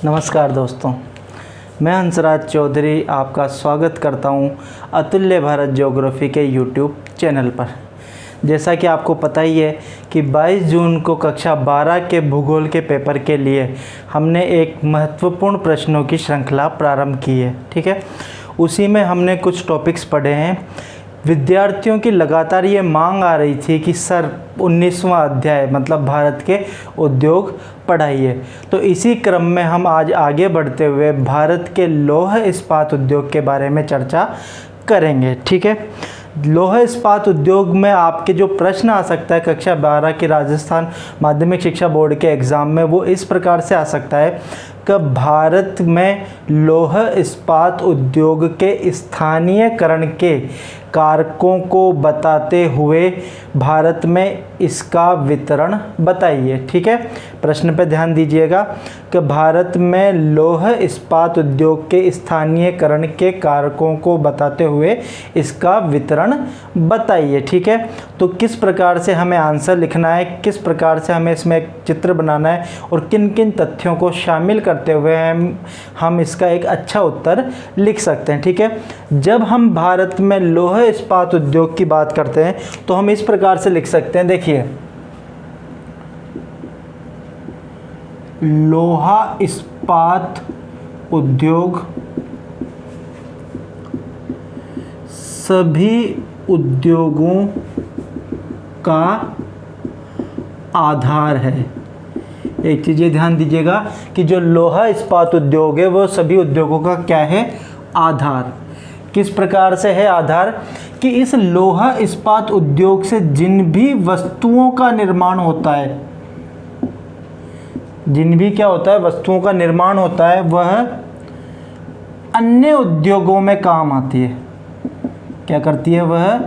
नमस्कार दोस्तों, मैं हंसराज चौधरी आपका स्वागत करता हूं अतुल्य भारत ज्योग्राफी के यूट्यूब चैनल पर। जैसा कि आपको पता ही है कि 22 जून को कक्षा 12 के भूगोल के पेपर के लिए हमने एक महत्वपूर्ण प्रश्नों की श्रृंखला प्रारंभ की है। ठीक है, उसी में हमने कुछ टॉपिक्स पढ़े हैं। विद्यार्थियों की लगातार ये मांग आ रही थी कि सर 19वां अध्याय मतलब भारत के उद्योग पढ़ाइए। तो इसी क्रम में हम आज आगे बढ़ते हुए भारत के लौह इस्पात उद्योग के बारे में चर्चा करेंगे। ठीक है, लौह इस्पात उद्योग में आपके जो प्रश्न आ सकता है कक्षा 12 के राजस्थान माध्यमिक शिक्षा बोर्ड के एग्ज़ाम में, वो इस प्रकार से आ सकता है कि भारत में लौह इस्पात उद्योग के स्थानीयकरण के कारकों को बताते हुए भारत में इसका वितरण बताइए। ठीक है, प्रश्न पे ध्यान दीजिएगा कि भारत में लौह इस्पात उद्योग के स्थानीयकरण के कारकों को बताते हुए इसका वितरण बताइए। ठीक है, तो किस प्रकार से हमें आंसर लिखना है, किस प्रकार से हमें इसमें एक चित्र बनाना है और किन किन तथ्यों को शामिल करते हुए हम इसका एक अच्छा उत्तर लिख सकते हैं। ठीक है, जब हम भारत में लौह इस्पात उद्योग की बात करते हैं तो हम इस प्रकार से लिख सकते हैं। देखिए, लोहा इस्पात उद्योग सभी उद्योगों का आधार है। एक चीज़ ये ध्यान दीजिएगा कि जो लोहा इस्पात उद्योग है वो सभी उद्योगों का क्या है, आधार। किस प्रकार से है आधार कि इस लोहा इस्पात उद्योग से जिन भी वस्तुओं का निर्माण होता है, जिन भी क्या होता है वस्तुओं का निर्माण होता है, वह अन्य उद्योगों में काम आती है। क्या करती है वह?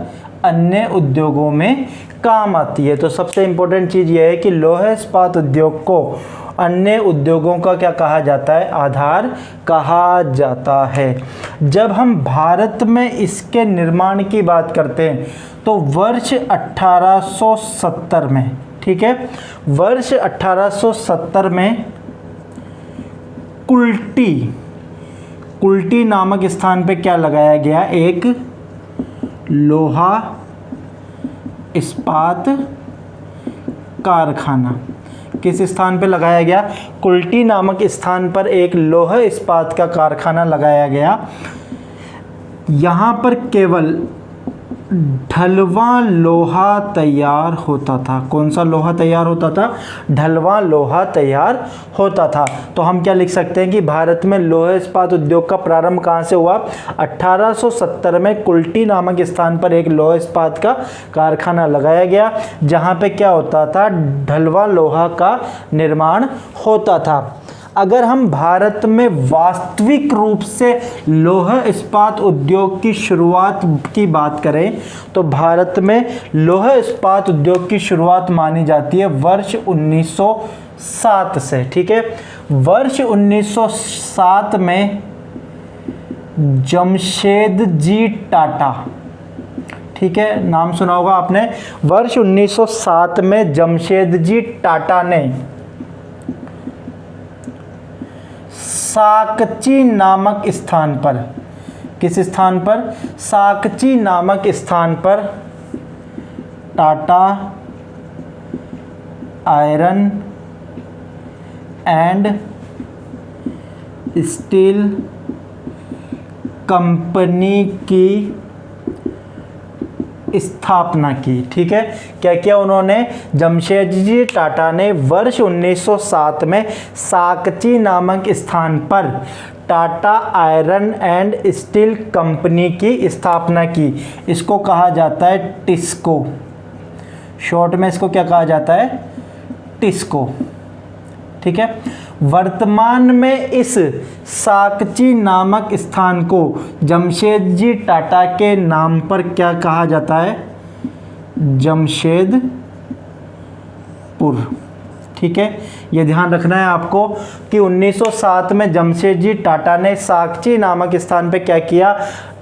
अन्य उद्योगों में काम आती है। तो सबसे इम्पोर्टेंट चीज़ यह है कि लौह इस्पात उद्योग को अन्य उद्योगों का क्या कहा जाता है, आधार कहा जाता है। जब हम भारत में इसके निर्माण की बात करते हैं तो वर्ष 1870 में, ठीक है, वर्ष 1870 में कुल्टी नामक स्थान पे क्या लगाया गया, एक लोहा इस्पात कारखाना। किस स्थान पे लगाया गया? कुल्टी नामक स्थान पर एक लोह इस्पात का कारखाना लगाया गया। यहाँ पर केवल ढलवां लोहा तैयार होता था। कौन सा लोहा तैयार होता था? ढलवां लोहा तैयार होता था। तो हम क्या लिख सकते हैं कि भारत में लोह इस्पात उद्योग का प्रारंभ कहाँ से हुआ? 1870 में कुल्टी नामक स्थान पर एक लोह इस्पात का कारखाना लगाया गया, जहाँ पे क्या होता था, ढलवां लोहा का निर्माण होता था। अगर हम भारत में वास्तविक रूप से लौह इस्पात उद्योग की शुरुआत की बात करें तो भारत में लौह इस्पात उद्योग की शुरुआत मानी जाती है वर्ष 1907 से। ठीक है, वर्ष 1907 में जमशेदजी टाटा, ठीक है, नाम सुना होगा आपने। वर्ष 1907 में जमशेदजी टाटा ने साकची नामक स्थान पर, किस स्थान पर? साकची नामक स्थान पर Tata iron and steel company की स्थापना की। ठीक है, क्या किया उन्होंने? जमशेदजी टाटा ने वर्ष 1907 में साकची नामक स्थान पर Tata iron and steel company की स्थापना की। इसको कहा जाता है टिस्को। शॉर्ट में इसको क्या कहा जाता है? टिस्को। ठीक है, वर्तमान में इस साकची नामक स्थान को जमशेदजी टाटा के नाम पर क्या कहा जाता है? जमशेदपुर। ठीक है, ये ध्यान रखना है आपको कि 1907 में जमशेदजी टाटा ने साकची नामक स्थान पे क्या किया,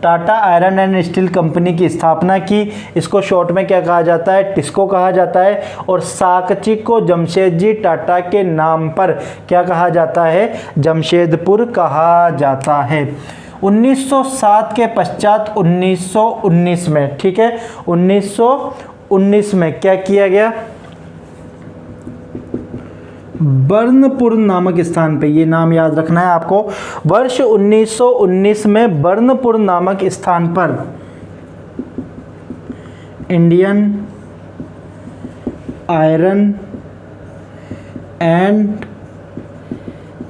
Tata iron and steel company की स्थापना की। इसको शॉर्ट में क्या कहा जाता है, टिस्को कहा जाता है। और साकची को जमशेदजी टाटा के नाम पर क्या कहा जाता है, जमशेदपुर कहा जाता है। 1907 के पश्चात 1919 में, ठीक है, 1919 में क्या किया गया, बर्नपुर नामक स्थान पे, ये नाम याद रखना है आपको, वर्ष 1919 में बर्नपुर नामक स्थान पर Indian iron and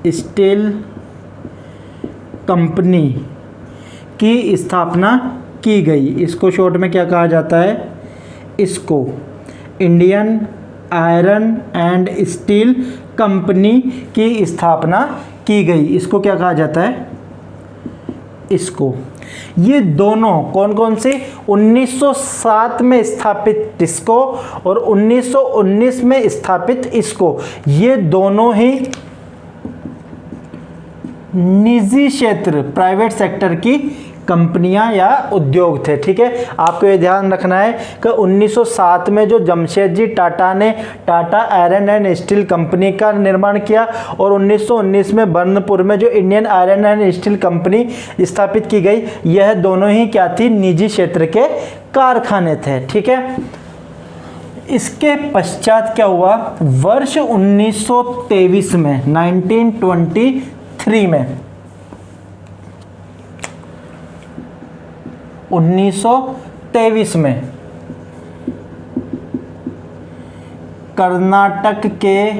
steel company की स्थापना की गई। इसको शॉर्ट में क्या कहा जाता है, इसको Indian iron and steel company की स्थापना की गई। इसको क्या कहा जाता है, इसको। ये दोनों कौन कौन से, 1907 में स्थापित टिस्को और 1919 में स्थापित इसको, ये दोनों ही निजी क्षेत्र, प्राइवेट सेक्टर की कंपनियां या उद्योग थे। ठीक है, आपको ये ध्यान रखना है कि 1907 में जो जमशेदजी टाटा ने Tata iron and steel company का निर्माण किया और 1919 में बर्नपुर में जो Indian iron and steel company स्थापित की गई, यह दोनों ही क्या थी, निजी क्षेत्र के कारखाने थे। ठीक है, इसके पश्चात क्या हुआ, वर्ष 1923 में 1923 में 1923 में कर्नाटक के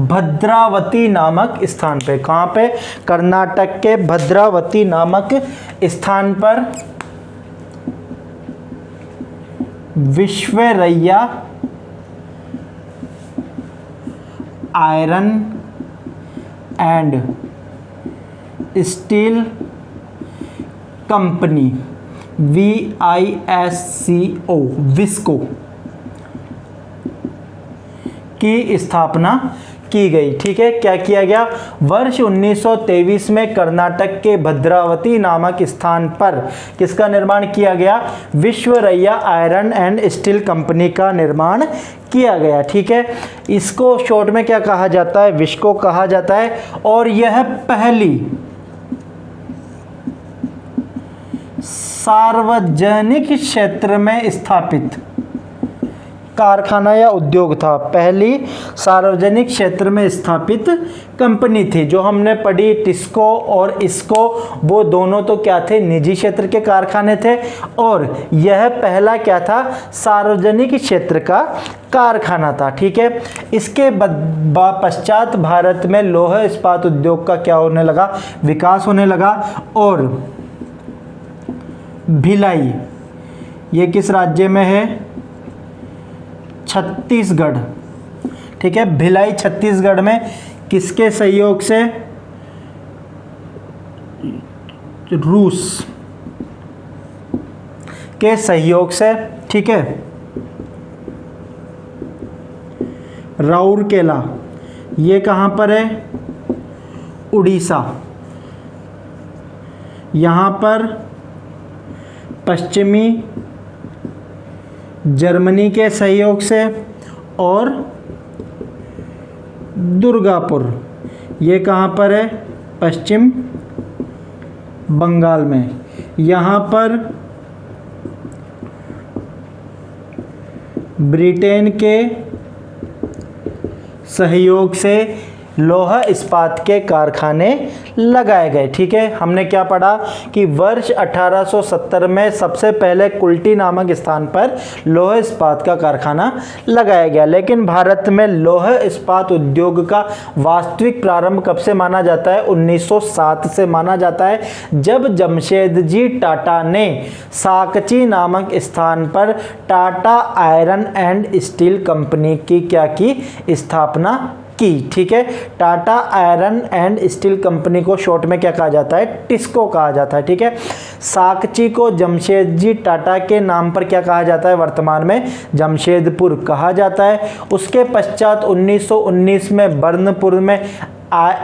भद्रावती नामक स्थान पे, कहां पे, कर्नाटक के भद्रावती नामक स्थान पर Visvesvaraya iron and steel company VISCO visco की स्थापना की गई। ठीक है, क्या किया गया, वर्ष 1923 में कर्नाटक के भद्रावती नामक स्थान पर किसका निर्माण किया गया, Visvesvaraya iron and steel company का निर्माण किया गया। ठीक है, इसको शॉर्ट में क्या कहा जाता है, विस्को कहा जाता है। और यह पहली सार्वजनिक क्षेत्र में स्थापित कारखाना या उद्योग था, पहली सार्वजनिक क्षेत्र में स्थापित कंपनी थी। जो हमने पढ़ी टिस्को और इसको, वो दोनों तो क्या थे, निजी क्षेत्र के कारखाने थे, और यह पहला क्या था, सार्वजनिक क्षेत्र का कारखाना था। ठीक है, इसके पश्चात भारत में लौह इस्पात उद्योग का क्या होने लगा, विकास होने लगा। और भिलाई, ये किस राज्य में है, छत्तीसगढ़। ठीक है, भिलाई छत्तीसगढ़ में किसके सहयोग से, रूस के सहयोग से। ठीक है, राउरकेला, ये कहाँ पर है, उड़ीसा। यहाँ पर पश्चिमी जर्मनी के सहयोग से। और दुर्गापुर, ये कहाँ पर है, पश्चिम बंगाल में। यहाँ पर ब्रिटेन के सहयोग से लोहा इस्पात के कारखाने लगाए गए। ठीक है, हमने क्या पढ़ा कि वर्ष 1870 में सबसे पहले कुल्टी नामक स्थान पर लोहा इस्पात का कारखाना लगाया गया। लेकिन भारत में लोहा इस्पात उद्योग का वास्तविक प्रारंभ कब से माना जाता है, 1907 से माना जाता है, जब जमशेदजी टाटा ने साकची नामक स्थान पर Tata iron and steel company की क्या की, स्थापना की, ठीक है। Tata iron and steel company को शॉर्ट में क्या कहा जाता है, टिस्को कहा जाता है, ठीक है। साकची को जमशेदजी टाटा के नाम पर क्या कहा जाता है, वर्तमान में जमशेदपुर कहा जाता है। उसके पश्चात 1919 में बर्नपुर में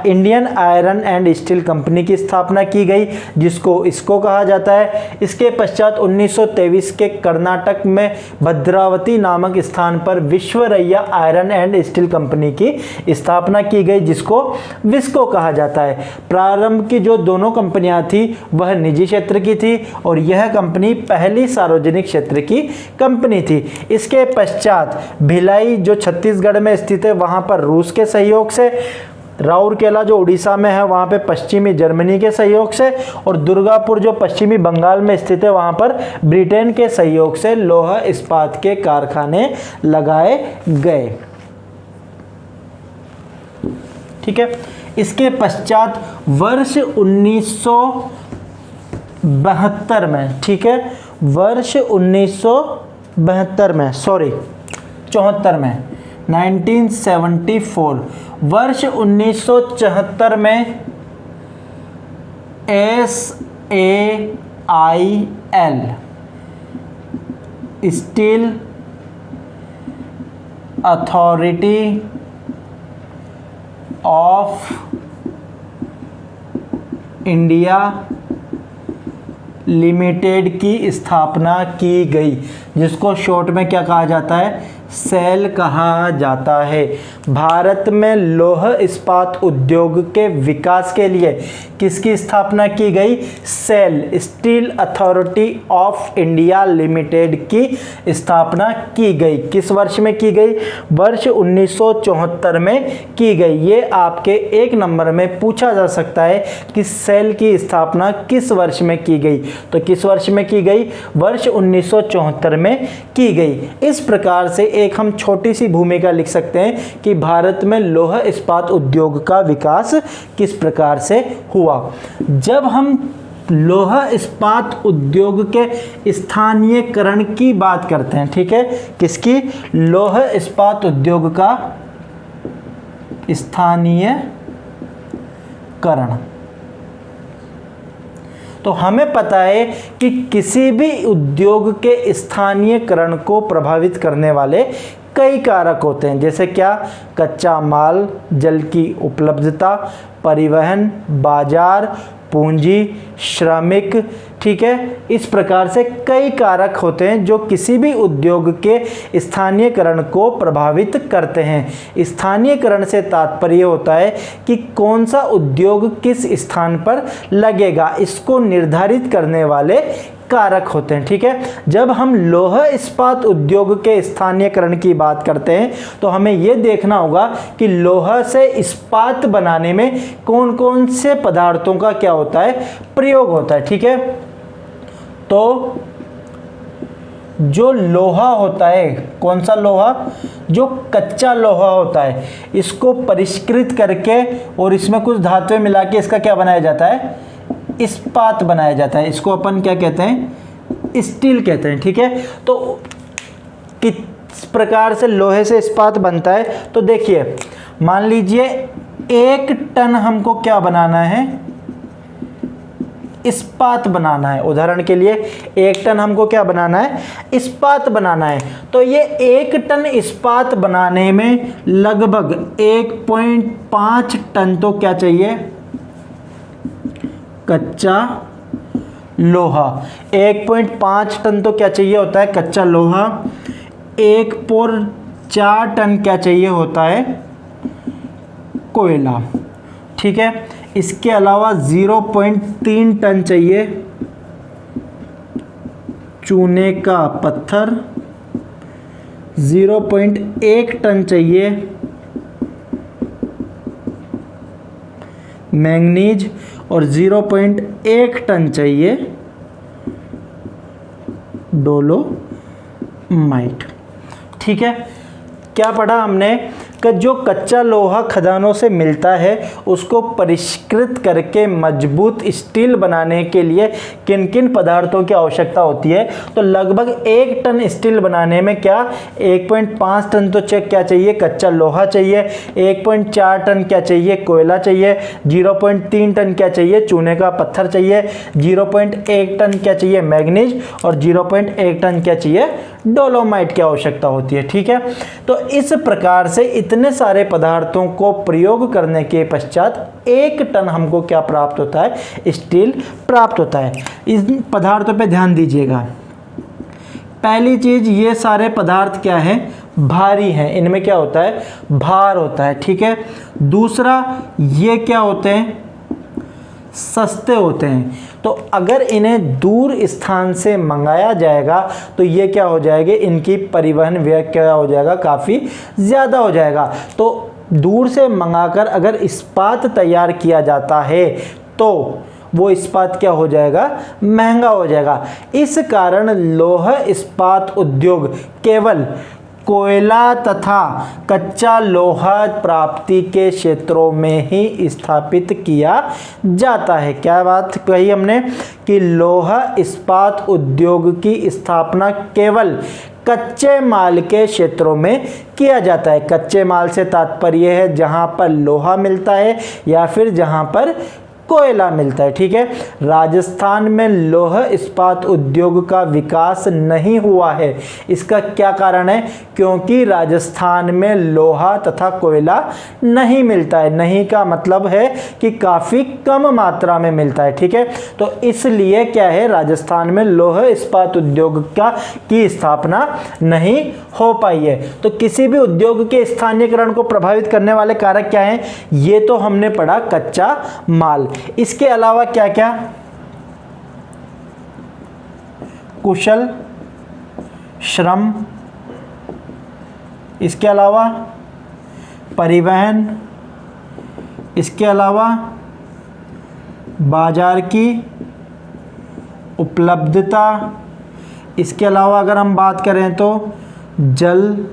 Indian iron and steel company की स्थापना की गई, जिसको इसको कहा जाता है। इसके पश्चात 1923 के कर्नाटक में भद्रावती नामक स्थान पर Visvesvaraya iron and steel company की स्थापना की गई, जिसको विस्को कहा जाता है। प्रारंभ की जो दोनों कंपनियां थी वह निजी क्षेत्र की थी और यह कंपनी पहली सार्वजनिक क्षेत्र की कंपनी थी। इसके पश्चात भिलाई जो छत्तीसगढ़ में स्थित है वहां पर रूस के सहयोग से, राउरकेला जो उड़ीसा में है वहाँ पे पश्चिमी जर्मनी के सहयोग से, और दुर्गापुर जो पश्चिमी बंगाल में स्थित है वहाँ पर ब्रिटेन के सहयोग से लौह इस्पात के कारखाने लगाए गए, ठीक है। इसके पश्चात वर्ष 1972 में, ठीक है, वर्ष 1972 में, सॉरी 74 में, 1974, वर्ष 1974 में SAIL steel authority of India limited की स्थापना की गई, जिसको शॉर्ट में क्या कहा जाता है, सेल कहा जाता है। भारत में लौह इस्पात उद्योग के विकास के लिए किसकी स्थापना की गई, SAIL steel authority of India limited की स्थापना की गई। किस वर्ष में की गई, वर्ष 1974 में की गई। ये आपके एक नंबर में पूछा जा सकता है कि सेल की स्थापना किस वर्ष में की गई, तो किस वर्ष में की गई, वर्ष 1974 में की गई। इस प्रकार से एक हम छोटी सी भूमिका लिख सकते हैं कि भारत में लौह इस्पात उद्योग का विकास किस प्रकार से हुआ। जब हम लौह इस्पात उद्योग के स्थानीयकरण की बात करते हैं, ठीक है, किसकी, लौह इस्पात उद्योग का स्थानीयकरण, तो हमें पता है कि किसी भी उद्योग के स्थानीयकरण को प्रभावित करने वाले कई कारक होते हैं, जैसे क्या, कच्चा माल, जल की उपलब्धता, परिवहन, बाजार, पूंजी, श्रमिक, ठीक है। इस प्रकार से कई कारक होते हैं जो किसी भी उद्योग के स्थानीयकरण को प्रभावित करते हैं। स्थानीयकरण से तात्पर्य होता है कि कौन सा उद्योग किस स्थान पर लगेगा, इसको निर्धारित करने वाले कारक होते हैं, ठीक है। जब हम लौह इस्पात उद्योग के स्थानीयकरण की बात करते हैं तो हमें यह देखना होगा कि लौह से इस्पात बनाने में कौन कौन से पदार्थों का क्या होता है, प्रयोग होता है, ठीक है। तो जो लोहा होता है, कौन सा लोहा, जो कच्चा लोहा होता है, इसको परिष्कृत करके और इसमें कुछ धातुएं मिला के इसका क्या बनाया जाता है, इस्पात बनाया जाता है। इसको अपन क्या कहते हैं, स्टील कहते हैं, ठीक है। तो किस प्रकार से लोहे से इस्पात बनता है, तो देखिए मान लीजिए 1 टन हमको क्या बनाना है, इस्पात बनाना है। उदाहरण के लिए 1 टन हमको क्या बनाना है, इस्पात बनाना है। तो ये 1 टन इस्पात बनाने में लगभग 1.5 टन तो क्या चाहिए, कच्चा लोहा। 1.5 टन तो क्या चाहिए होता है, कच्चा लोहा। 1.4 टन क्या चाहिए होता है, कोयला, ठीक है। इसके अलावा 0.3 टन चाहिए चूने का पत्थर, 0.1 टन चाहिए मैंगनीज और 0.1 टन चाहिए डोलोमाइट, ठीक है। क्या पढ़ा हमने, कि जो कच्चा लोहा खदानों से मिलता है उसको परिष्कृत करके मजबूत स्टील बनाने के लिए किन किन पदार्थों की आवश्यकता होती है। तो लगभग 1 टन स्टील बनाने में क्या 1.5 टन तो क्या चाहिए, कच्चा लोहा चाहिए, 1.4 टन क्या चाहिए, कोयला चाहिए, 0.3 टन क्या चाहिए, चूने का पत्थर चाहिए, 0.1 टन क्या चाहिए, मैग्नीज, और 0.1 टन क्या चाहिए, डोलोमाइट की आवश्यकता होती है। ठीक है, तो इस प्रकार से इतने सारे पदार्थों को प्रयोग करने के पश्चात 1 टन हमको क्या प्राप्त होता है, स्टील प्राप्त होता है। इन पदार्थों पे ध्यान दीजिएगा। पहली चीज, ये सारे पदार्थ क्या है, भारी हैं, इनमें क्या होता है, भार होता है। ठीक है, दूसरा ये क्या होते हैं, सस्ते होते हैं। तो अगर इन्हें दूर स्थान से मंगाया जाएगा तो ये क्या हो जाएगा, इनकी परिवहन व्यय क्या हो जाएगा, काफ़ी ज़्यादा हो जाएगा। तो दूर से मंगाकर अगर इस्पात तैयार किया जाता है तो वो इस्पात क्या हो जाएगा, महंगा हो जाएगा। इस कारण लौह इस्पात उद्योग केवल कोयला तथा कच्चा लोहा प्राप्ति के क्षेत्रों में ही स्थापित किया जाता है। क्या बात कही हमने कि लौह इस्पात उद्योग की स्थापना केवल कच्चे माल के क्षेत्रों में किया जाता है। कच्चे माल से तात्पर्य है जहां पर लोहा मिलता है या फिर जहां पर कोयला मिलता है। ठीक है, राजस्थान में लौह इस्पात उद्योग का विकास नहीं हुआ है। इसका क्या कारण है, क्योंकि राजस्थान में लोहा तथा कोयला नहीं मिलता है। नहीं का मतलब है कि काफ़ी कम मात्रा में मिलता है। ठीक है, तो इसलिए क्या है, राजस्थान में लौह इस्पात उद्योग की स्थापना नहीं हो पाई है। तो किसी भी उद्योग के स्थानीयकरण को प्रभावित करने वाले कारक क्या हैं, ये तो हमने पढ़ा, कच्चा माल। इसके अलावा क्या क्या, कुशल श्रम, इसके अलावा परिवहन, इसके अलावा बाजार की उपलब्धता, इसके अलावा अगर हम बात करें तो जल,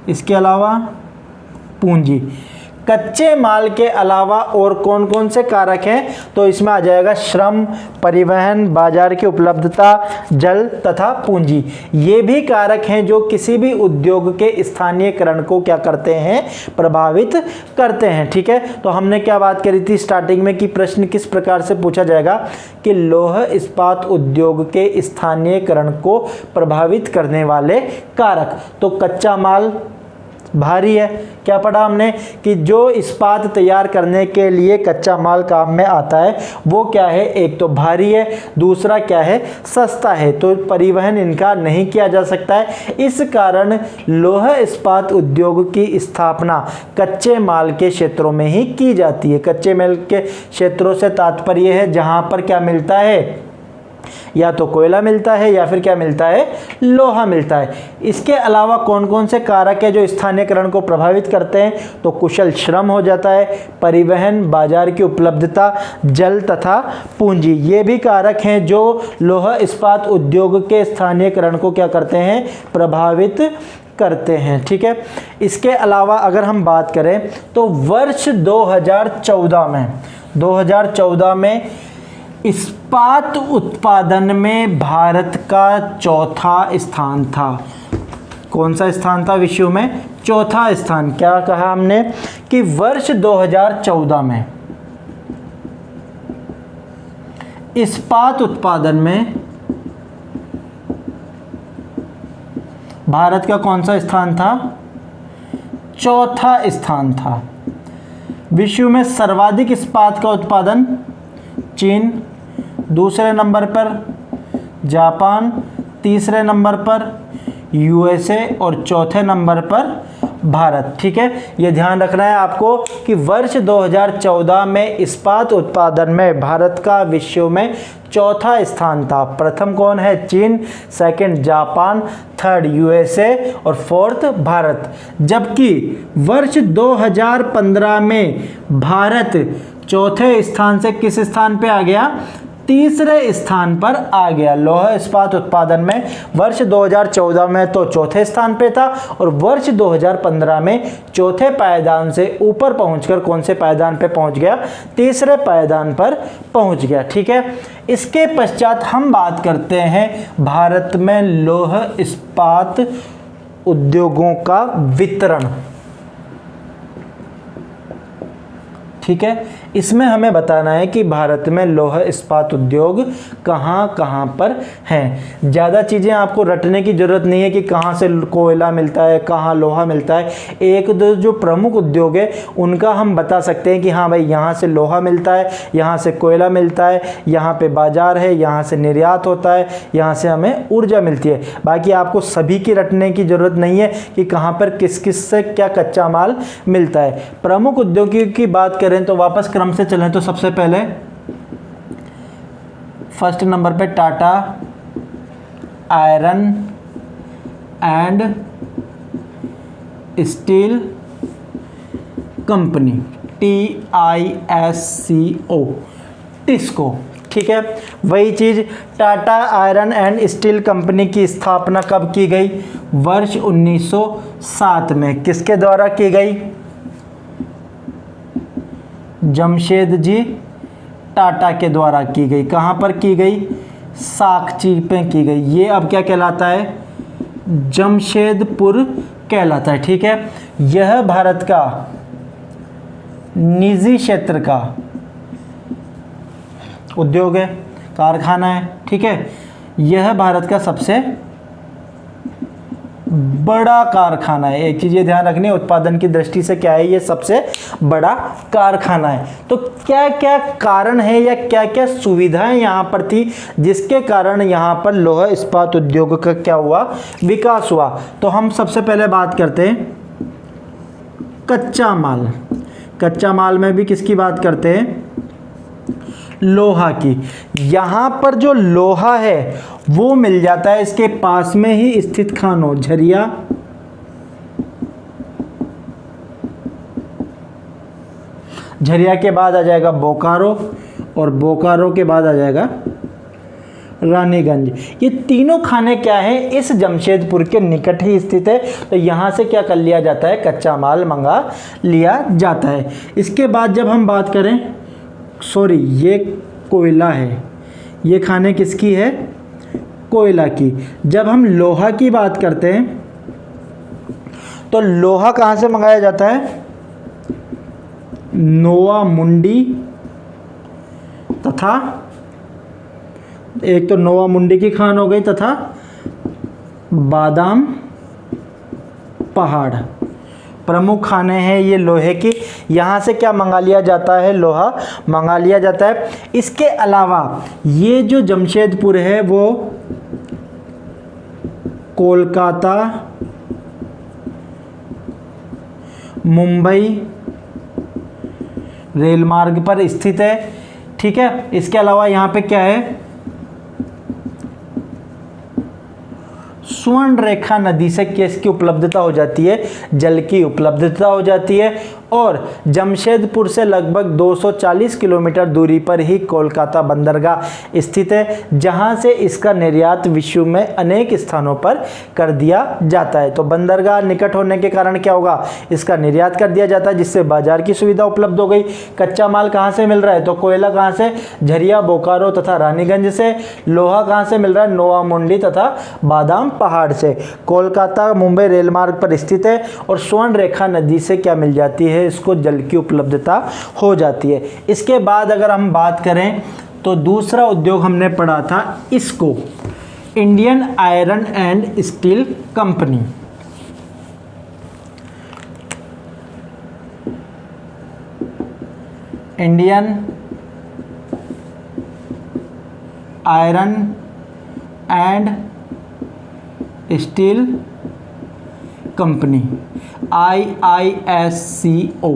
इसके अलावा पूंजी। कच्चे माल के अलावा और कौन कौन से कारक हैं, तो इसमें आ जाएगा श्रम, परिवहन, बाजार की उपलब्धता, जल तथा पूंजी। ये भी कारक हैं जो किसी भी उद्योग के स्थानीयकरण को क्या करते हैं, प्रभावित करते हैं। ठीक है, तो हमने क्या बात करी थी स्टार्टिंग में कि प्रश्न किस प्रकार से पूछा जाएगा कि लौह इस्पात उद्योग के स्थानीयकरण को प्रभावित करने वाले कारक। तो कच्चा माल भारी है, क्या पढ़ा हमने कि जो इस्पात तैयार करने के लिए कच्चा माल काम में आता है वो क्या है, एक तो भारी है, दूसरा क्या है, सस्ता है। तो परिवहन इनका नहीं किया जा सकता है। इस कारण लौह इस्पात उद्योग की स्थापना कच्चे माल के क्षेत्रों में ही की जाती है। कच्चे माल के क्षेत्रों से तात्पर्य है जहां पर क्या मिलता है, या तो कोयला मिलता है या फिर क्या मिलता है, लोहा मिलता है। इसके अलावा कौन कौन से कारक है जो स्थानीयकरण को प्रभावित करते हैं, तो कुशल श्रम हो जाता है, परिवहन, बाजार की उपलब्धता, जल तथा पूंजी। ये भी कारक हैं जो लौह इस्पात उद्योग के स्थानीयकरण को क्या करते हैं, प्रभावित करते हैं। ठीक है, इसके अलावा अगर हम बात करें तो वर्ष 2014 में इस्पात उत्पादन में भारत का चौथा स्थान था। कौन सा स्थान था विश्व में, चौथा स्थान। क्या कहा हमने कि वर्ष 2014 में इस्पात उत्पादन में भारत का कौन सा स्थान था, चौथा स्थान था। विश्व में सर्वाधिक इस्पात का उत्पादन चीन, दूसरे नंबर पर जापान, तीसरे नंबर पर यूएसए और चौथे नंबर पर भारत। ठीक है, ये ध्यान रखना है आपको कि वर्ष 2014 में इस्पात उत्पादन में भारत का विश्व में चौथा स्थान था। प्रथम कौन है, चीन, सेकंड जापान, थर्ड यूएसए और फोर्थ भारत। जबकि वर्ष 2015 में भारत चौथे स्थान से किस स्थान पे आ गया, तीसरे स्थान पर आ गया। लौह इस्पात उत्पादन में वर्ष 2014 में तो चौथे स्थान पे था और वर्ष 2015 में चौथे पायदान से ऊपर पहुंचकर कौन से पायदान पे पहुंच गया? तीसरे पायदान पर पहुंच गया। ठीक है, इसके पश्चात हम बात करते हैं भारत में लौह इस्पात उद्योगों का वितरण। ठीक है, इसमें हमें बताना है कि भारत में लौह इस्पात उद्योग कहाँ कहाँ पर हैं। ज़्यादा चीज़ें आपको रटने की ज़रूरत नहीं है कि कहाँ से कोयला मिलता है, कहाँ लोहा मिलता है। एक दो जो प्रमुख उद्योग है उनका हम बता सकते हैं कि हाँ भाई यहाँ से लोहा मिलता है, यहाँ से कोयला मिलता है, यहाँ पे बाज़ार है, यहाँ से निर्यात होता है, यहाँ से हमें ऊर्जा मिलती है। बाकी आपको सभी की रटने की ज़रूरत नहीं है कि कहाँ पर किस किस से क्या कच्चा माल मिलता है। प्रमुख उद्योगों की बात करें तो वापस क्रम से चलें तो सबसे पहले फर्स्ट नंबर पे Tata iron and steel company, TISCO, TISCO. ठीक है, वही चीज़ Tata iron and steel company की स्थापना कब की गई? वर्ष 1907 में। किसके द्वारा की गई? जमशेदजी टाटा के द्वारा की गई। कहाँ पर की गई? साकची पे की गई। ये अब क्या कहलाता है? जमशेदपुर कहलाता है। ठीक है, यह भारत का निजी क्षेत्र का उद्योग है, कारखाना है। ठीक है, यह भारत का सबसे बड़ा कारखाना है। एक चीज़ ये ध्यान रखनी है, उत्पादन की दृष्टि से क्या है? ये सबसे बड़ा कारखाना है। तो क्या क्या कारण है या क्या क्या सुविधाएं यहाँ पर थी जिसके कारण यहाँ पर लौह इस्पात उद्योग का क्या हुआ? विकास हुआ। तो हम सबसे पहले बात करते हैं कच्चा माल। कच्चा माल में भी किसकी बात करते हैं? लोहा की। यहाँ पर जो लोहा है वो मिल जाता है इसके पास में ही स्थित खानों, झरिया, झरिया के बाद आ जाएगा बोकारो और बोकारो के बाद आ जाएगा रानीगंज। ये तीनों खाने क्या है? इस जमशेदपुर के निकट ही स्थित है। तो यहाँ से क्या कर लिया जाता है? कच्चा माल मंगा लिया जाता है। इसके बाद जब हम बात करें, सॉरी ये कोयला है, ये खाने किसकी है? कोयला की। जब हम लोहा की बात करते हैं तो लोहा कहाँ से मंगाया जाता है? नोवा मुंडी तथा, एक तो नोवा मुंडी की खान हो गई तथा बादाम पहाड़ प्रमुख खाने हैं ये लोहे की। यहाँ से क्या मंगा लिया जाता है? लोहा मंगा लिया जाता है। इसके अलावा ये जो जमशेदपुर है वो कोलकाता, मुंबई रेल मार्ग पर स्थित है। ठीक है, इसके अलावा यहाँ पे क्या है? स्वर्ण रेखा नदी से किसकी उपलब्धता हो जाती है? जल की उपलब्धता हो जाती है। और जमशेदपुर से लगभग 240 किलोमीटर दूरी पर ही कोलकाता बंदरगाह स्थित है, जहां से इसका निर्यात विश्व में अनेक स्थानों पर कर दिया जाता है। तो बंदरगाह निकट होने के कारण क्या होगा? इसका निर्यात कर दिया जाता है, जिससे बाजार की सुविधा उपलब्ध हो गई। कच्चा माल कहाँ से मिल रहा है? तो कोयला कहाँ से? झरिया, बोकारो तथा रानीगंज से। लोहा कहाँ से मिल रहा है? नोवा मुंडी तथा बादाम पहाड़ से। कोलकाता मुंबई रेल मार्ग पर स्थित है और स्वर्ण रेखा नदी से क्या मिल जाती है? इसको जल की उपलब्धता हो जाती है। इसके बाद अगर हम बात करें तो दूसरा उद्योग हमने पढ़ा था इसको, Indian iron and steel company. Indian iron and steel company, IISCO।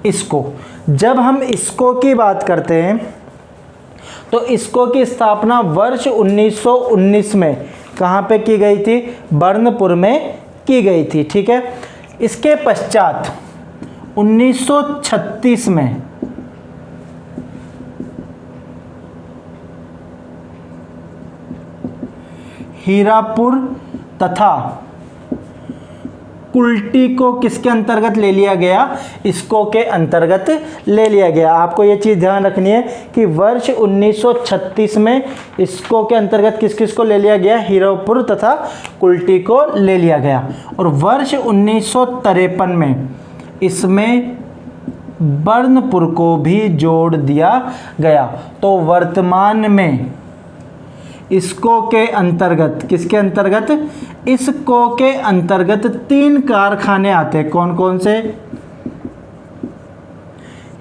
इसको जब हम इसको की बात करते हैं तो इसको की स्थापना वर्ष 1919 में कहाँ पे की गई थी? बर्नपुर में की गई थी। ठीक है, इसके पश्चात 1936 में हीरापुर तथा कुल्टी को किसके अंतर्गत ले लिया गया? इसको के अंतर्गत ले लिया गया। आपको ये चीज़ ध्यान रखनी है कि वर्ष 1936 में इसको के अंतर्गत किस किस को ले लिया गया? हीरापुर तथा कुल्टी को ले लिया गया। और वर्ष 1953 में इसमें बर्नपुर को भी जोड़ दिया गया। तो वर्तमान में इसको के अंतर्गत, किसके अंतर्गत? इसको के अंतर्गत 3 कारखाने आते हैं। कौन कौन से?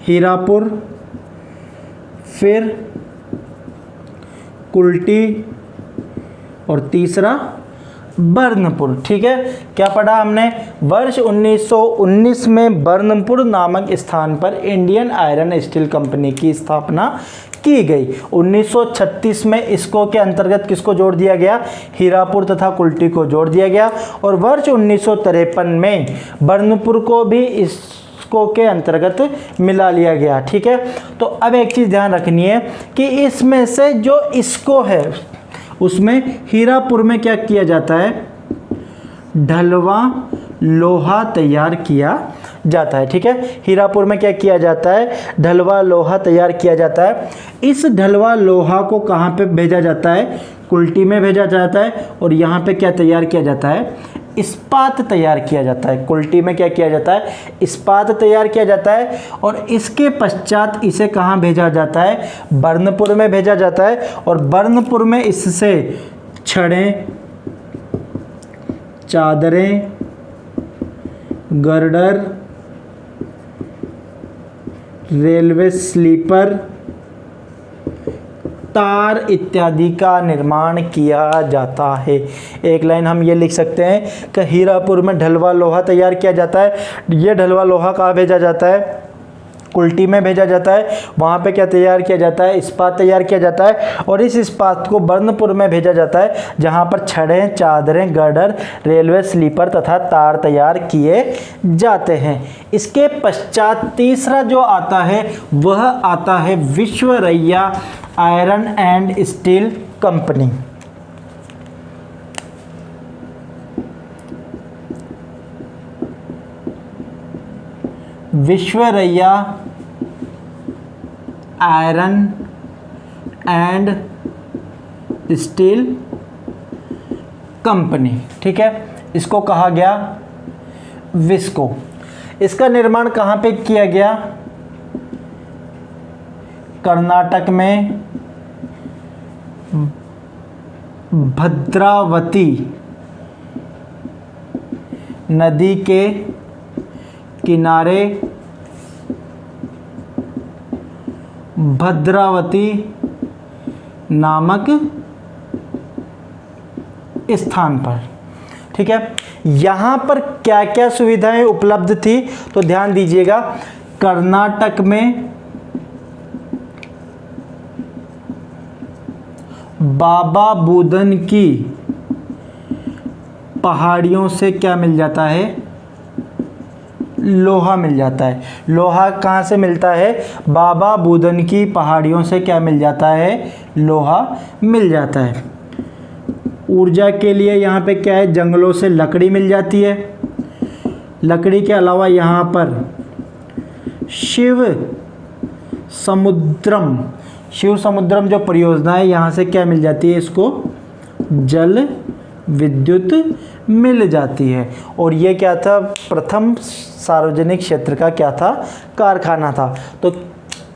हीरापुर, फिर कुल्टी और तीसरा बर्नपुर। ठीक है, क्या पढ़ा हमने? वर्ष 1919 में बर्नपुर नामक स्थान पर इंडियन आयरन स्टील कंपनी की स्थापना की गई। 1936 में इसको के अंतर्गत किसको जोड़ दिया गया? हीरापुर तथा कुल्टी को जोड़ दिया गया। और वर्ष 1953 में बर्नपुर को भी इसको के अंतर्गत मिला लिया गया। ठीक है, तो अब एक चीज़ ध्यान रखनी है कि इसमें से जो इसको है उसमें हीरापुर में क्या किया जाता है? ढलवा लोहा तैयार किया जाता है। ठीक है, हीरापुर में क्या किया जाता है? ढलवा लोहा तैयार किया जाता है। इस ढलवा लोहा को कहाँ पे भेजा जाता है? कुल्टी में भेजा जाता है। और यहाँ पे क्या तैयार किया जाता है? इस्पात तैयार किया जाता है। कुल्टी में क्या किया जाता है? इस्पात तैयार किया जाता है। और इसके पश्चात इसे कहाँ भेजा जाता है? बर्नपुर में भेजा जाता है। और बर्नपुर में इससे छड़ें, चादरें, गर्डर, रेलवे स्लीपर, तार इत्यादि का निर्माण किया जाता है। एक लाइन हम ये लिख सकते हैं कि हीरापुर में ढलवा लोहा तैयार किया जाता है। ये ढलवा लोहा कहाँ भेजा जाता है? कुल्टी में भेजा जाता है। वहाँ पे क्या तैयार किया जाता है? इस्पात तैयार किया जाता है। और इस इस्पात को बर्नपुर में भेजा जाता है, जहाँ पर छड़ें, चादरें, गर्डर, रेलवे स्लीपर तथा तार तैयार किए जाते हैं। इसके पश्चात तीसरा जो आता है वह आता है Visvesvaraya iron and steel company. Visvesvaraya iron and steel company. ठीक है, इसको कहा गया विस्को। इसका निर्माण कहाँ पे किया गया? कर्नाटक में भद्रावती नदी के किनारे भद्रावती नामक स्थान पर। ठीक है, यहाँ पर क्या क्या सुविधाएं उपलब्ध थी तो ध्यान दीजिएगा। कर्नाटक में बाबा बुदन की पहाड़ियों से क्या मिल जाता है? लोहा मिल जाता है। लोहा कहाँ से मिलता है? बाबा बुदन की पहाड़ियों से क्या मिल जाता है? लोहा मिल जाता है। ऊर्जा के लिए यहाँ पे क्या है? जंगलों से लकड़ी मिल जाती है। लकड़ी के अलावा यहाँ पर शिव समुद्रम जो परियोजना है, यहाँ से क्या मिल जाती है? इसको जल विद्युत मिल जाती है। और ये क्या था? प्रथम सार्वजनिक क्षेत्र का क्या था? कारखाना था। तो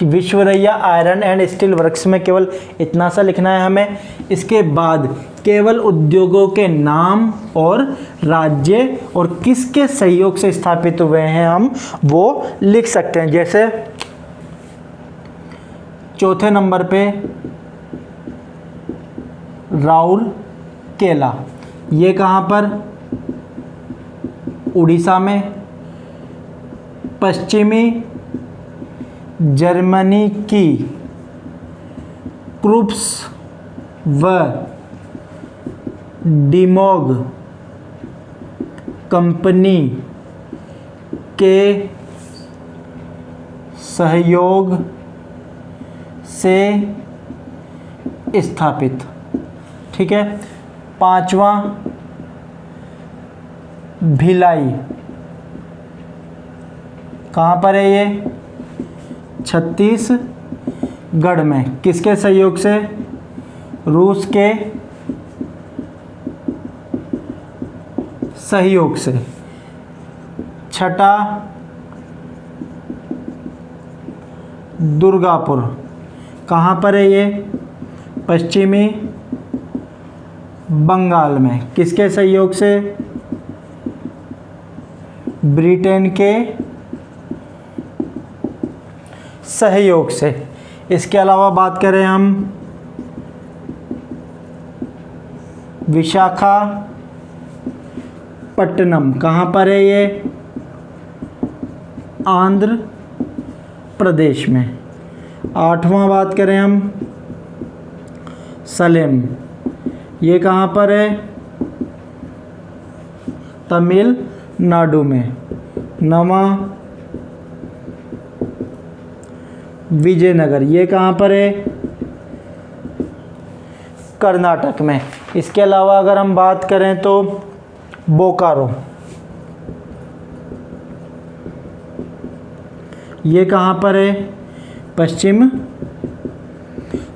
Visvesvaraya iron and steel works में केवल इतना सा लिखना है हमें। इसके बाद केवल उद्योगों के नाम और राज्य और किसके सहयोग से स्थापित हुए हैं हम वो लिख सकते हैं। जैसे चौथे नंबर पे राउरकेला, ये कहाँ पर? उड़ीसा में। पश्चिमी जर्मनी की क्रूप्स व डिमोग कंपनी के सहयोग से स्थापित। ठीक है, 5वां भिलाई, कहाँ पर है ये? छत्तीसगढ़ में। किसके सहयोग से? रूस के सहयोग से। छठा दुर्गापुर, कहाँ पर है ये? पश्चिमी बंगाल में। किसके सहयोग से? ब्रिटेन के सहयोग से। इसके अलावा बात करें हम विशाखापट्टनम, कहाँ पर है ये? आंध्र प्रदेश में। 8वां बात करें हम सलेम, ये कहाँ पर है? तमिलनाडु में। 9वां विजयनगर, ये कहाँ पर है? कर्नाटक में। इसके अलावा अगर हम बात करें तो बोकारो, ये कहाँ पर है? पश्चिम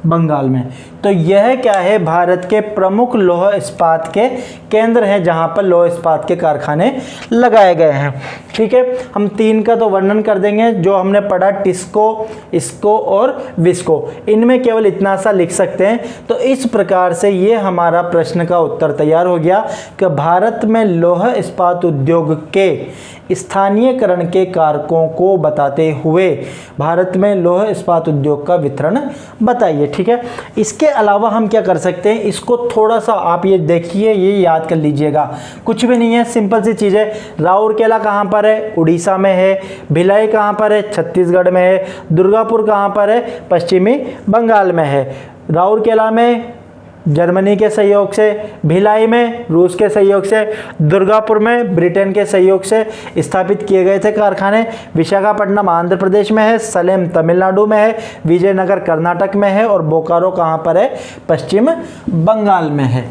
बंगाल में। तो यह क्या है? भारत के प्रमुख लौह इस्पात के केंद्र हैं जहां पर लौह इस्पात के कारखाने लगाए गए हैं। ठीक है, हम 3 का तो वर्णन कर देंगे जो हमने पढ़ा, टिस्को, इसको और विस्को। इनमें केवल इतना सा लिख सकते हैं। तो इस प्रकार से ये हमारा प्रश्न का उत्तर तैयार हो गया कि भारत में लौह इस्पात उद्योग के स्थानीयकरण के कारकों को बताते हुए भारत में लौह इस्पात उद्योग का वितरण बताइए। ठीक है, इसके अलावा हम क्या कर सकते हैं? इसको थोड़ा सा आप ये देखिए, ये याद कर लीजिएगा। कुछ भी नहीं है, सिंपल सी चीज़ है। राउरकेला कहाँ पर है? उड़ीसा में है। भिलाई कहाँ पर है? छत्तीसगढ़ में है। दुर्गापुर कहाँ पर है? पश्चिमी बंगाल में है। राउरकेला में जर्मनी के सहयोग से, भिलाई में रूस के सहयोग से, दुर्गापुर में ब्रिटेन के सहयोग से स्थापित किए गए थे कारखाने। विशाखापट्टनम आंध्र प्रदेश में है, सलेम तमिलनाडु में है, विजयनगर कर्नाटक में है और बोकारो कहाँ पर है? पश्चिम बंगाल में है।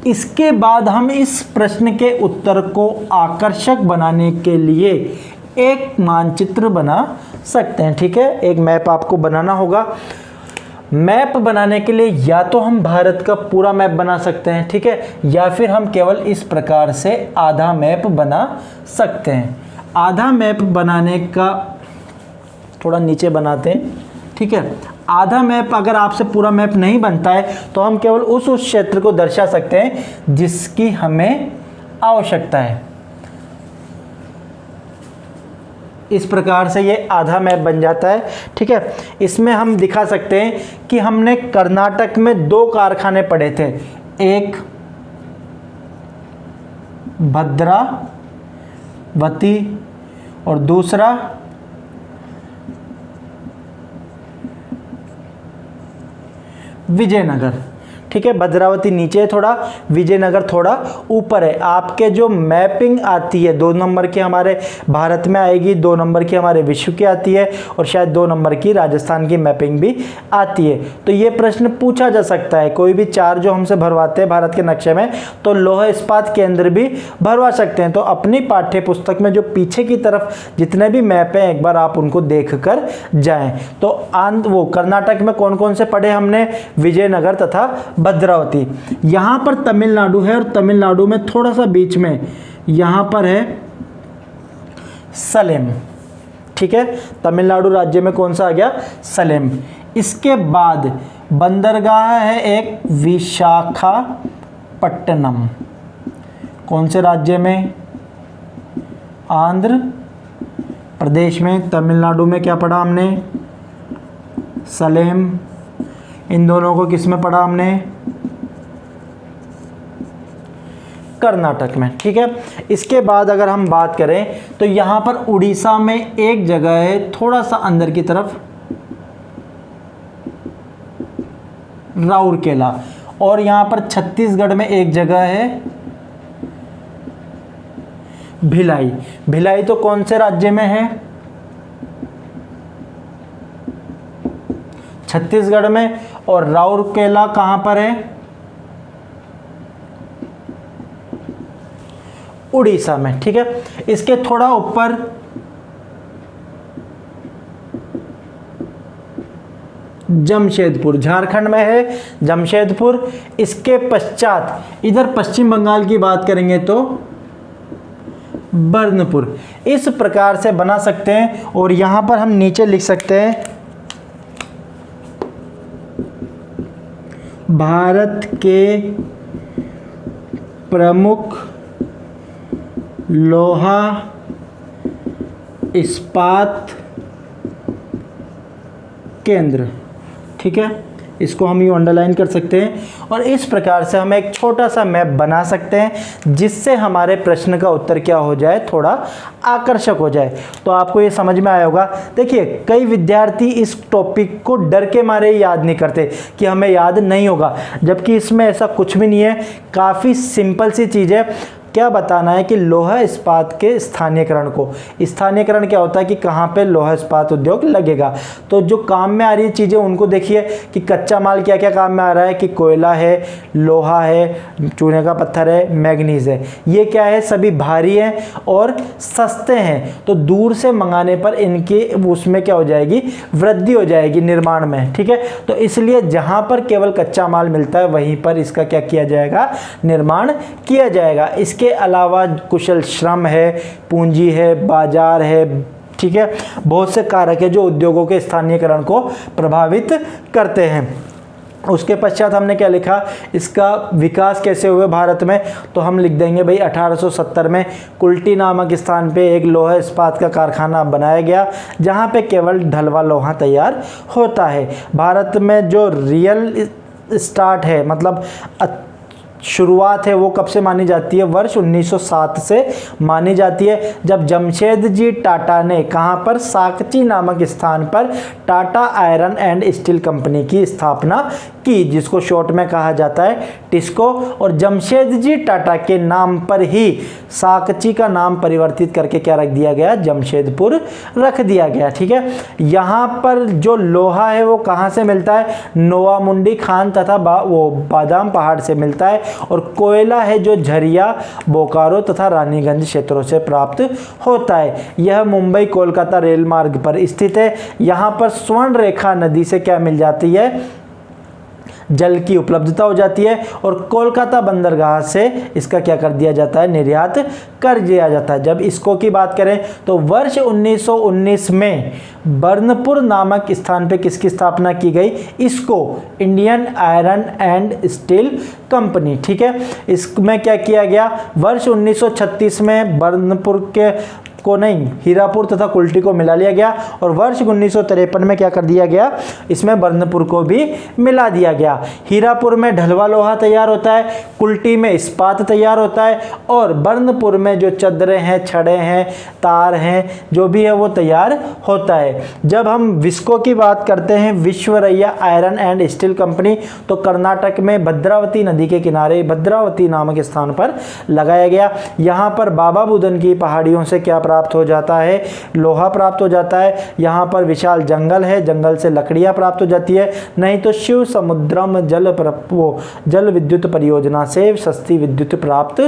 इसके बाद हम इस प्रश्न के उत्तर को आकर्षक बनाने के लिए एक मानचित्र बना सकते हैं। ठीक है, एक मैप आपको बनाना होगा। मैप बनाने के लिए या तो हम भारत का पूरा मैप बना सकते हैं, ठीक है, या फिर हम केवल इस प्रकार से आधा मैप बना सकते हैं। आधा मैप बनाने का थोड़ा नीचे बनाते हैं। ठीक है, आधा मैप अगर आपसे पूरा मैप नहीं बनता है तो हम केवल उस क्षेत्र को दर्शा सकते हैं जिसकी हमें आवश्यकता है। इस प्रकार से ये आधा मैप बन जाता है। ठीक है, इसमें हम दिखा सकते हैं कि हमने कर्नाटक में 2 कारखाने पढ़े थे, एक भद्रावती और दूसरा विजयनगर। ठीक है, भद्रावती नीचे है थोड़ा, विजयनगर थोड़ा ऊपर है। आपके जो मैपिंग आती है 2 नंबर की हमारे भारत में आएगी, 2 नंबर की हमारे विश्व की आती है और शायद 2 नंबर की राजस्थान की मैपिंग भी आती है। तो ये प्रश्न पूछा जा सकता है, कोई भी 4 जो हमसे भरवाते हैं भारत के नक्शे में, तो लौह इस्पात केंद्र भी भरवा सकते हैं। तो अपनी पाठ्य पुस्तक में जो पीछे की तरफ जितने भी मैप हैं एक बार आप उनको देख कर जाएं। तो वो कर्नाटक में कौन कौन से पढ़े हमने? विजयनगर तथा भद्रावती। यहां पर तमिलनाडु है और तमिलनाडु में थोड़ा सा बीच में यहां पर है सलेम। ठीक है, तमिलनाडु राज्य में कौन सा आ गया? सलेम। इसके बाद बंदरगाह है एक विशाखापट्टनम। कौन से राज्य में? आंध्र प्रदेश में। तमिलनाडु में क्या पढ़ा हमने? सलेम। इन दोनों को किस में पढ़ा हमने? कर्नाटक में। ठीक है, इसके बाद अगर हम बात करें तो यहाँ पर उड़ीसा में एक जगह है थोड़ा सा अंदर की तरफ, राउरकेला, और यहाँ पर छत्तीसगढ़ में एक जगह है भिलाई। भिलाई तो कौन से राज्य में है? छत्तीसगढ़ में। और राउरकेला कहाँ पर है? उड़ीसा में, ठीक है। इसके थोड़ा ऊपर जमशेदपुर, झारखंड में है जमशेदपुर। इसके पश्चात इधर पश्चिम बंगाल की बात करेंगे तो बर्नपुर। इस प्रकार से बना सकते हैं। और यहां पर हम नीचे लिख सकते हैं भारत के प्रमुख लोहा इस्पात केंद्र, ठीक है। इसको हम यूँ अंडरलाइन कर सकते हैं। और इस प्रकार से हम एक छोटा सा मैप बना सकते हैं जिससे हमारे प्रश्न का उत्तर क्या हो जाए, थोड़ा आकर्षक हो जाए। तो आपको ये समझ में आया होगा। देखिए, कई विद्यार्थी इस टॉपिक को डर के मारे याद नहीं करते कि हमें याद नहीं होगा, जबकि इसमें ऐसा कुछ भी नहीं है। काफ़ी सिंपल सी चीज़ है। क्या बताना है कि लोहा इस्पात के स्थानीयकरण को, स्थानीयकरण क्या होता है कि कहाँ पे लोहा इस्पात उद्योग लगेगा। तो जो काम में आ रही चीज़ें उनको देखिए कि कच्चा माल क्या क्या काम में आ रहा है, कि कोयला है, लोहा है, चूने का पत्थर है, मैग्नीज है। ये क्या है, सभी भारी हैं और सस्ते हैं। तो दूर से मंगाने पर इनकी उसमें क्या हो जाएगी, वृद्धि हो जाएगी निर्माण में, ठीक है। तो इसलिए जहाँ पर केवल कच्चा माल मिलता है वहीं पर इसका क्या किया जाएगा, निर्माण किया जाएगा। इसके अलावा कुशल श्रम है, पूंजी है, बाजार है, ठीक है। बहुत से कारक है जो उद्योगों के स्थानीयकरण को प्रभावित करते हैं। उसके पश्चात हमने क्या लिखा, इसका विकास कैसे हुआ भारत में। तो हम लिख देंगे भाई 1870 में कुल्टी नामक स्थान पे एक लोहा इस्पात का कारखाना बनाया गया जहाँ पे केवल ढलवा लोहा तैयार होता है। भारत में जो रियल स्टार्ट है, मतलब शुरुआत है, वो कब से मानी जाती है, वर्ष 1907 से मानी जाती है, जब जमशेद जी टाटा ने कहाँ पर, साकची नामक स्थान पर Tata iron and steel company की स्थापना की, जिसको शॉर्ट में कहा जाता है टिस्को। और जमशेद जी टाटा के नाम पर ही साकची का नाम परिवर्तित करके क्या रख दिया गया, जमशेदपुर रख दिया गया, ठीक है। यहाँ पर जो लोहा है वो कहाँ से मिलता है, नोवामुंडी खान तथा वो बादाम पहाड़ से मिलता है। और कोयला है जो झरिया, बोकारो तथा रानीगंज क्षेत्रों से प्राप्त होता है। यह मुंबई कोलकाता रेल मार्ग पर स्थित है। यहाँ पर स्वर्ण रेखा नदी से क्या मिल जाती है, जल की उपलब्धता हो जाती है। और कोलकाता बंदरगाह से इसका क्या कर दिया जाता है, निर्यात कर दिया जाता है। जब इसको की बात करें तो वर्ष 1919 में बर्नपुर नामक स्थान पे किसकी स्थापना की गई, इसको Indian iron and steel company, ठीक है। इसमें क्या किया गया, वर्ष 1936 में बर्नपुर के को नहीं, हीरापुर तथा कुल्टी को मिला लिया गया। और वर्ष 1953 में क्या कर दिया गया, इसमें बर्नपुर को भी मिला दिया गया। हीरापुर में ढलवा लोहा तैयार होता है, कुल्टी में इस्पात तैयार होता है, और बर्नपुर में जो चद्दरें हैं, छड़े हैं, तार हैं, जो भी है वो तैयार होता है। जब हम विस्को की बात करते हैं, Visvesvaraya iron and steel company, तो कर्नाटक में भद्रावती नदी के किनारे भद्रावती नामक स्थान पर लगाया गया। यहाँ पर बाबा बुदन की पहाड़ियों से क्या प्राप्त हो जाता है, लोहा प्राप्त हो जाता है। यहाँ पर विशाल जंगल है, जंगल से लकड़ियाँ प्राप्त हो जाती है। नहीं तो शिव समुद्रम जल विद्युत परियोजना से सस्ती विद्युत प्राप्त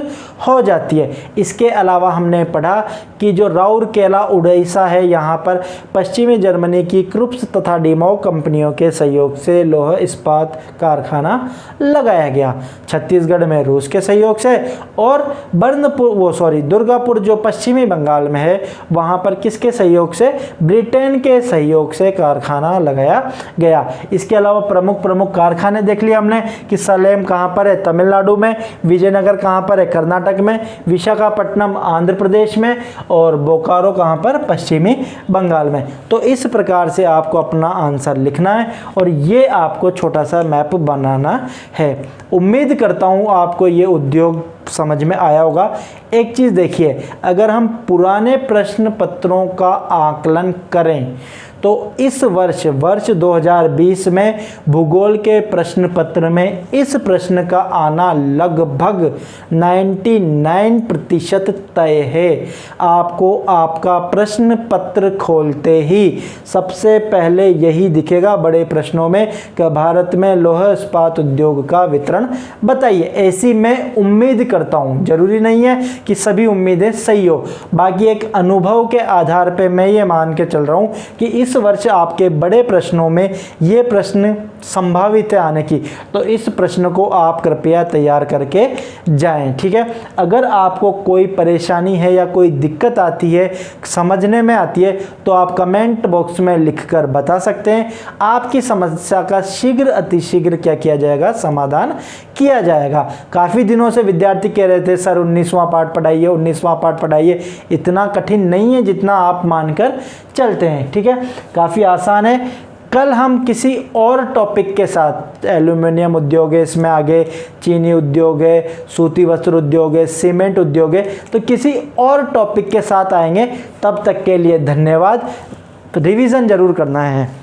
हो जाती है। इसके अलावा हमने पढ़ा कि जो राउरकेला उड़ीसा है, यहाँ पर पश्चिमी जर्मनी की क्रुप्स तथा डिमो कंपनियों के सहयोग से लोहा इस्पात कारखाना लगाया गया। छत्तीसगढ़ में रूस के सहयोग से, और दुर्गापुर जो पश्चिमी बंगाल में है, वहां पर किसके सहयोग से, ब्रिटेन के सहयोग से कारखाना लगाया गया। इसके अलावा प्रमुख कारखाने देख लिए हमने कि सलेम कहां पर है, तमिलनाडु में, विजयनगर कहां पर है, कर्नाटक में, विशाखापट्टनम आंध्र प्रदेश में, और बोकारो कहां पर, पश्चिमी बंगाल में। तो इस प्रकार से आपको अपना आंसर लिखना है और ये आपको छोटा सा मैप बनाना है। उम्मीद करता हूं आपको ये उद्योग समझ में आया होगा। एक चीज़ देखिए, अगर हम पुराने प्रश्न पत्रों का आकलन करें तो इस वर्ष 2020 में भूगोल के प्रश्न पत्र में इस प्रश्न का आना लगभग 99% तय है। आपको आपका प्रश्न पत्र खोलते ही सबसे पहले यही दिखेगा बड़े प्रश्नों में कि भारत में लौह इस्पात उद्योग का वितरण बताइए। ऐसी मैं उम्मीद करता हूं, जरूरी नहीं है कि सभी उम्मीदें सही हो, बाकी एक अनुभव के आधार पे मैं ये मान के चल रहा हूं कि इस वर्ष आपके बड़े प्रश्नों में ये प्रश्न संभावित है आने की। तो इस प्रश्न को आप कृपया तैयार करके जाएं, ठीक है। अगर आपको कोई परेशानी है या कोई दिक्कत आती है, समझने में आती है, तो आप कमेंट बॉक्स में लिखकर बता सकते हैं। आपकी समस्या का शीघ्र अतिशीघ्र क्या किया जाएगा, समाधान किया जाएगा। काफ़ी दिनों से विद्यार्थी कह रहे थे सर 19वां पार्ट पढ़ाइए, 19वां पार्ट पढ़ाइए। इतना कठिन नहीं है जितना आप मानकर चलते हैं, ठीक है, काफ़ी आसान है। कल हम किसी और टॉपिक के साथ, एल्यूमिनियम उद्योग है, इसमें आगे चीनी उद्योग है, सूती वस्त्र उद्योग है, सीमेंट उद्योग है, तो किसी और टॉपिक के साथ आएंगे। तब तक के लिए धन्यवाद। रिवीजन जरूर करना है।